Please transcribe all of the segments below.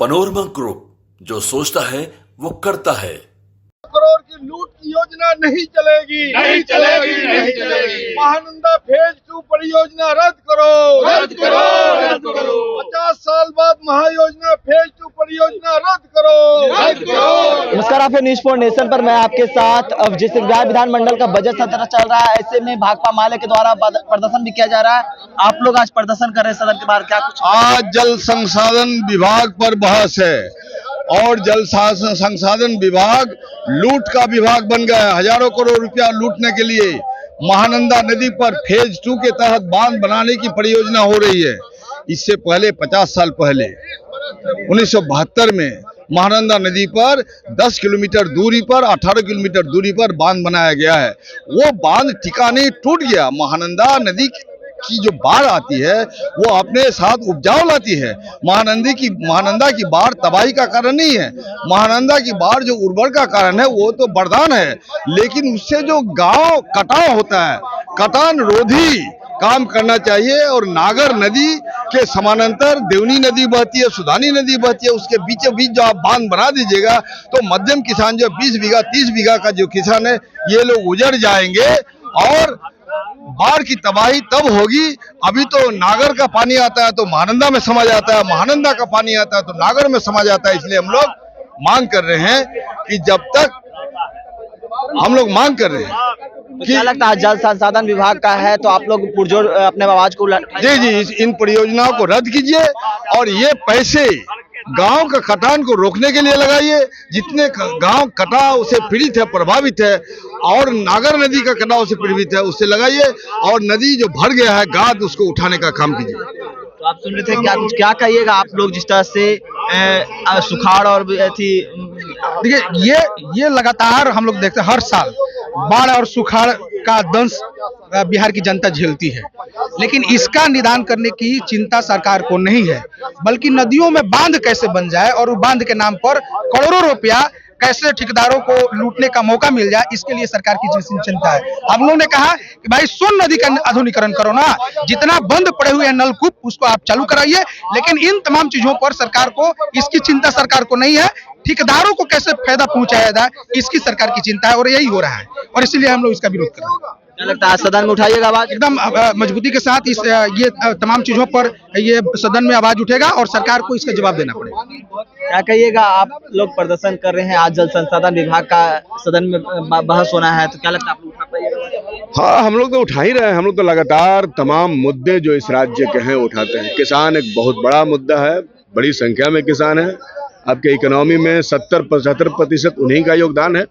Panorama group, जो सोचता है वो करता है। करोड़ की लूट की योजना नहीं चलेगी, नहीं चलेगी, नहीं चलेगी। महानंदा फेज 2 परियोजना रद्द करो, रद्द करो, रद्द करो। 50 साल बाद महायोजना फेज 2 परियोजना रद्द करो, रद्द करो। नमस्कार, आप न्यूज़ फॉर नेशन पर मैं आपके साथ। अब जिस बिहार विधानमंडल का बजट सत्र चल रहा है, ऐसे में भाकपा माले के द्वारा प्रदर्शन भी किया जा रहा है। आप लोग आज प्रदर्शन कर रहे हैं सदन के बाहर, क्या कुछ? आज जल संसाधन विभाग पर बहस है और जल संसाधन विभाग लूट का विभाग बन गया है। हजारों करोड़ रुपया लूटने के लिए महानंदा नदी पर फेज 2 के तहत बांध बनाने की परियोजना हो रही है। इससे पहले 50 साल पहले 1972 में महानंदा नदी पर 10 किलोमीटर दूरी पर 18 किलोमीटर दूरी पर बांध बनाया गया है। वो बांध टिका नहीं, टूट गया। महानंदा नदी की जो बाढ़ आती है वो अपने साथ उपजाऊ लाती है। महानंदा की बाढ़ तबाही का कारण नहीं है। महानंदा की बाढ़ जो उर्वर का कारण है वो तो वरदान है, लेकिन उससे जो गांव कटाव होता है, कटान रोधी काम करना चाहिए। और नागर नदी के समानांतर देवनी नदी बहती है, सुधानी नदी बहती है, उसके बीचों बीच जो आप बांध बना दीजिएगा तो मध्यम किसान जो 20 बीघा 30 बीघा का जो किसान है, ये लोग उजड़ जाएंगे और बाढ़ की तबाही तब होगी। अभी तो नागर का पानी आता है तो महानंदा में समा जाता है, महानंदा का पानी आता है तो नागर में समा जाता है। इसलिए हम लोग मांग कर रहे हैं कि जब तक हम लोग मांग कर रहे हैं तो क्या लगता है जल संसाधन विभाग का है तो आप लोग पुरजोर अपने आवाज को जी इन परियोजनाओं को रद्द कीजिए और ये पैसे गांव का कटान को रोकने के लिए लगाइए। जितने गांव कटाव से पीड़ित है, प्रभावित है और नागर नदी का कटाव से पीड़ित है, उससे लगाइए। और नदी जो भर गया है गाद, उसको उठाने का काम कीजिए। तो आप सुन रहे थे, क्या कहिएगा आप लोग जिस तरह से सुखाड़ और देखिए ये लगातार हम लोग देखते हैं, हर साल बाढ़ और सुखाड़ का दंश बिहार की जनता झेलती है, लेकिन इसका निदान करने की चिंता सरकार को नहीं है, बल्कि नदियों में बांध कैसे बन जाए और बांध के नाम पर करोड़ों रुपया कैसे ठेकेदारों को लूटने का मौका मिल जाए, इसके लिए सरकार की चिंता है। हम लोगों ने कहा कि भाई सोन नदी का आधुनिकीकरण करो ना, जितना बंद पड़े हुए हैं नलकूप उसको आप चालू कराइए, लेकिन इन तमाम चीजों पर सरकार को इसकी चिंता सरकार को नहीं है। ठेकेदारों को कैसे फायदा पहुंचाया जाए, इसकी सरकार की चिंता है और यही हो रहा है, और इसीलिए हम लोग इसका विरोध कर रहे हैं। क्या लगता है सदन में उठाइएगा आवाज एकदम मजबूती के साथ ये तमाम चीजों पर ये सदन में आवाज उठेगा और सरकार को इसका जवाब देना पड़ेगा। क्या कहिएगा, आप लोग प्रदर्शन कर रहे हैं, आज जल संसाधन विभाग का सदन में बहस होना है, तो क्या लगता है आप लोग उठा पाइएगा? हाँ, हम लोग तो उठा ही रहे हैं। हम लोग तो लगातार तमाम मुद्दे जो इस राज्य के हैं उठाते हैं। किसान एक बहुत बड़ा मुद्दा है, बड़ी संख्या में किसान है। आपके इकोनॉमी में 70-75% उन्हीं का योगदान है।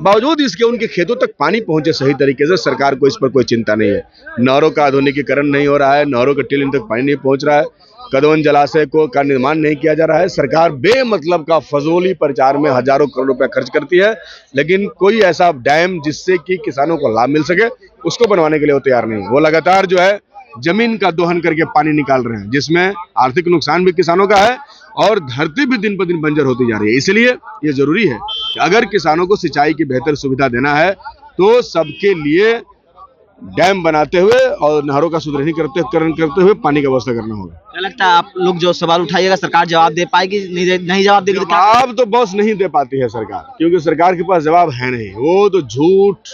बावजूद इसके उनके खेतों तक पानी पहुंचे सही तरीके से, सरकार को इस पर कोई चिंता नहीं है। नहरों का आधुनिकीकरण नहीं हो रहा है, नहरों के टिल तक पानी नहीं पहुंच रहा है, कदवन जलाशय का निर्माण नहीं किया जा रहा है। सरकार बेमतलब का फजूली प्रचार में हजारों करोड़ रुपया खर्च करती है, लेकिन कोई ऐसा डैम जिससे कि किसानों को लाभ मिल सके उसको बनवाने के लिए वो तैयार नहीं। वो लगातार जो है जमीन का दोहन करके पानी निकाल रहे हैं, जिसमें आर्थिक नुकसान भी किसानों का है और धरती भी दिन पर दिन बंजर होती जा रही है। इसलिए ये जरूरी है कि अगर किसानों को सिंचाई की बेहतर सुविधा देना है तो सबके लिए डैम बनाते हुए और नहरों का सुदृढ़ीकरण करते हुए पानी की व्यवस्था करना होगा। क्या लगता है आप लोग जो सवाल उठाइएगा सरकार जवाब दे पाएगी? नहीं जवाब देगी तो जवाब तो बस नहीं दे पाती है सरकार, क्योंकि सरकार के पास जवाब है नहीं। वो तो झूठ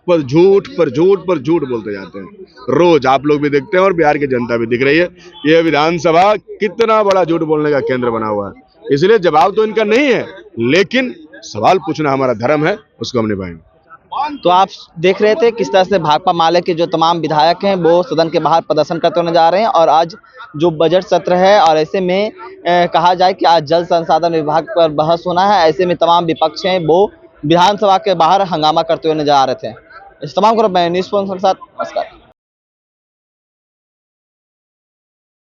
पर झूठ बोलते जाते हैं। रोज आप लोग भी देखते हैं और बिहार की जनता भी दिख रही है। ये विधानसभा कितना बड़ा झूठ बोलने का केंद्र बना हुआ है। इसलिए जवाब तो इनका नहीं है, लेकिन सवाल पूछना हमारा धर्म है, उसको हम निभाएंगे। तो आप देख रहे थे किस तरह से भाकपा माले के जो तमाम विधायक हैं वो सदन के बाहर प्रदर्शन करते हुए जा रहे हैं। और आज जो बजट सत्र है और ऐसे में कहा जाए कि आज जल संसाधन विभाग पर बहस होना है, ऐसे में तमाम विपक्ष हैं वो विधानसभा के बाहर हंगामा करते हुए नजर आ रहे थे। इस तमाम को मैं न्यूज़ के साथ नमस्कार।